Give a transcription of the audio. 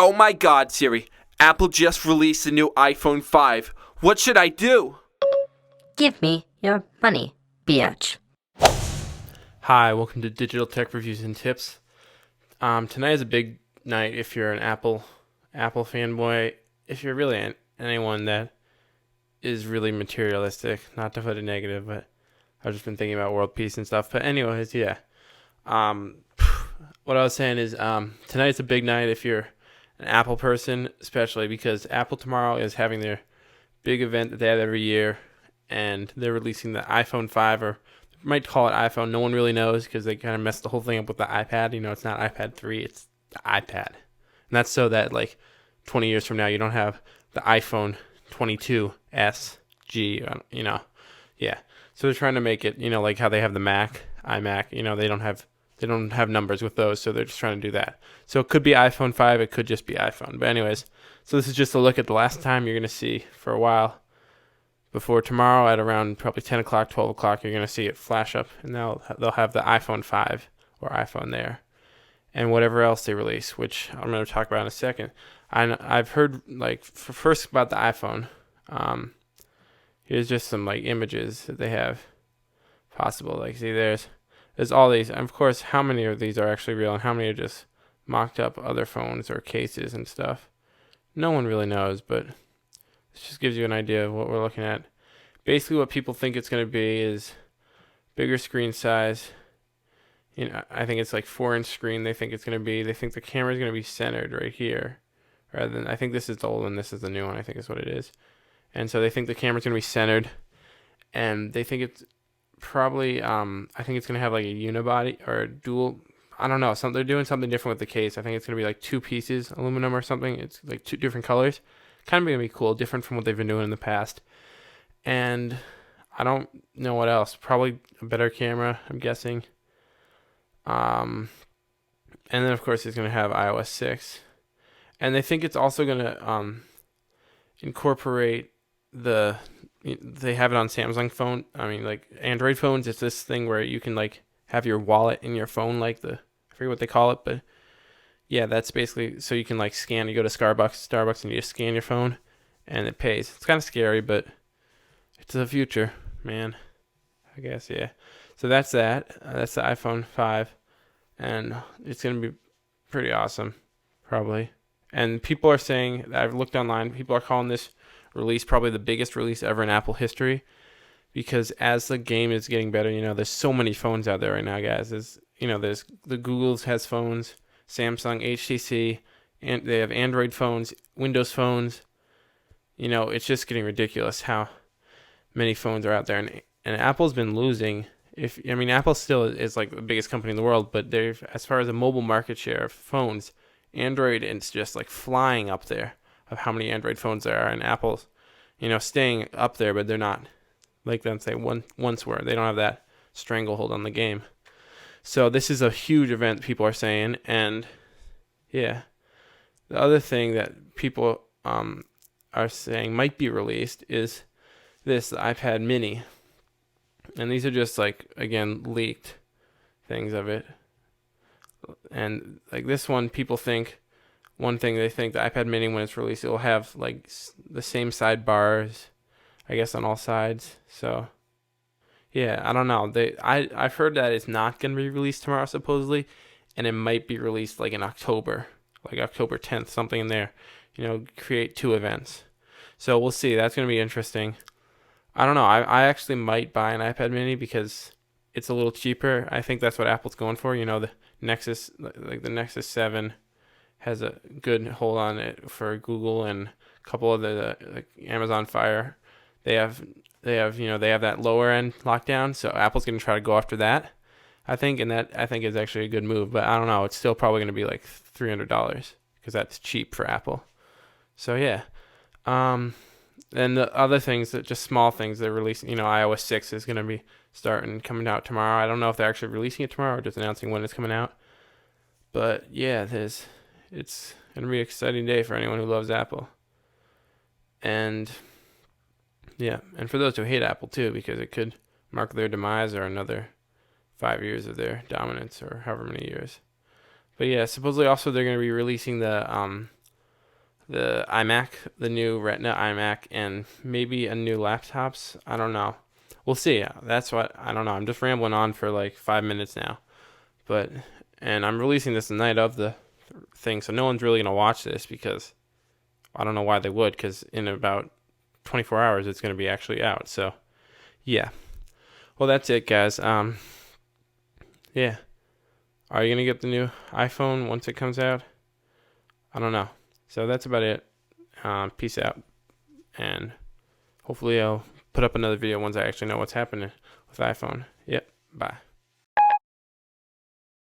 Oh my god, Siri. Apple just released a new iPhone 5. What should I do? Give me your money, biatch. Hi, welcome to Digital Tech Reviews and Tips. Tonight is a big night if you're an Apple fanboy. If you're really anyone that is really materialistic, not to put it negative, but I've just been thinking about world peace and stuff. But anyways, yeah. What I was saying is tonight's a big night if you're an Apple person, especially because Apple tomorrow is having their big event that they have every year, and they're releasing the iPhone 5, or might call it iPhone. No one really knows because they kind of messed the whole thing up with the iPad. You know, it's not iPad 3, it's the iPad. And that's so that, like, 20 years from now, you don't have the iPhone 22S, G, yeah. So they're trying to make it, like how they have the iMac, they don't have numbers with those, so they're just trying to do that. So it could be iPhone 5, it could just be iPhone. But anyways, so this is just a look at the last time you're going to see for a while. Before tomorrow at around probably 10 o'clock, 12 o'clock, you're going to see it flash up, and they'll have the iPhone 5 or iPhone there. And whatever else they release, which I'm going to talk about in a second. I've heard, first about the iPhone. Here's just some, images that they have possible. See, there's all these. And of course, how many of these are actually real and how many are just mocked up other phones or cases and stuff? No one really knows, but this just gives you an idea of what we're looking at. Basically, what people think it's going to be is bigger screen size. I think it's 4-inch screen they think it's going to be. They think the camera is going to be centered right here. Rather than, I think this is the old one, this is the new one, I think is what it is. And so they think the camera's going to be centered. And they think it's probably, I think it's going to have a unibody or a dual, I don't know, they're doing something different with the case. I think it's going to be 2 pieces, aluminum or something. It's 2 different colors. Kind of going to be cool, different from what they've been doing in the past. And I don't know what else. Probably a better camera, I'm guessing. And then of course it's going to have iOS 6. And they think it's also going to incorporate they have it on Samsung phone. Android phones, it's this thing where you can have your wallet in your phone, I forget what they call it, but yeah, that's basically so you can scan. You go to Starbucks, and you just scan your phone, and it pays. It's kind of scary, but it's the future, man. I guess, yeah. So that's that. That's the iPhone 5, and it's gonna be pretty awesome, probably. And people are saying, I've looked online, people are calling this release probably the biggest release ever in Apple history, because as the game is getting better, there's so many phones out there right now, guys. There's the Google's has phones. Samsung, HTC, and they have Android phones, Windows phones. It's just getting ridiculous how many phones are out there, and Apple's been losing. Apple still is the biggest company in the world, but they've, as far as a mobile market share of phones, Android is just flying up there of how many Android phones there are, and Apple's, staying up there, but they're not once were. They don't have that stranglehold on the game. So this is a huge event, people are saying, and yeah. The other thing that people are saying might be released is the iPad mini. And these are just, again, leaked things of it. And, this one, people think, one thing they think, the iPad mini, when it's released, it will have, the same sidebars, I guess, on all sides. So yeah, I don't know. I've heard that it's not going to be released tomorrow, supposedly, and it might be released in October, October 10th, something in there. Create 2 events. So we'll see. That's going to be interesting. I don't know. I actually might buy an iPad mini because it's a little cheaper. I think that's what Apple's going for. The Nexus, the Nexus 7 has a good hold on it for Google, and a couple of the Amazon Fire. They have that lower end lockdown, so Apple's going to try to go after that, I think, and that I think is actually a good move. But I don't know, it's still probably going to be $300 because that's cheap for Apple. So yeah, and the other things that just small things they're releasing, iOS 6 is going to be coming out tomorrow. I don't know if they're actually releasing it tomorrow or just announcing when it's coming out. But yeah, it's going to be an exciting day for anyone who loves Apple. And yeah, and for those who hate Apple too, because it could mark their demise or another 5 years of their dominance or however many years. But yeah, supposedly also they're going to be releasing the the iMac, the new Retina iMac, and maybe a new laptops. I don't know. We'll see. That's what I don't know. I'm just rambling on for like 5 minutes now, and I'm releasing this the night of the thing, so no one's really gonna watch this because I don't know why they would. Because in about 24 hours, it's gonna be actually out. So yeah. Well, that's it, guys. Yeah. Are you gonna get the new iPhone once it comes out? I don't know. So that's about it. Peace out, and hopefully I'll put up another video once I actually know what's happening with iPhone. Yep. Bye.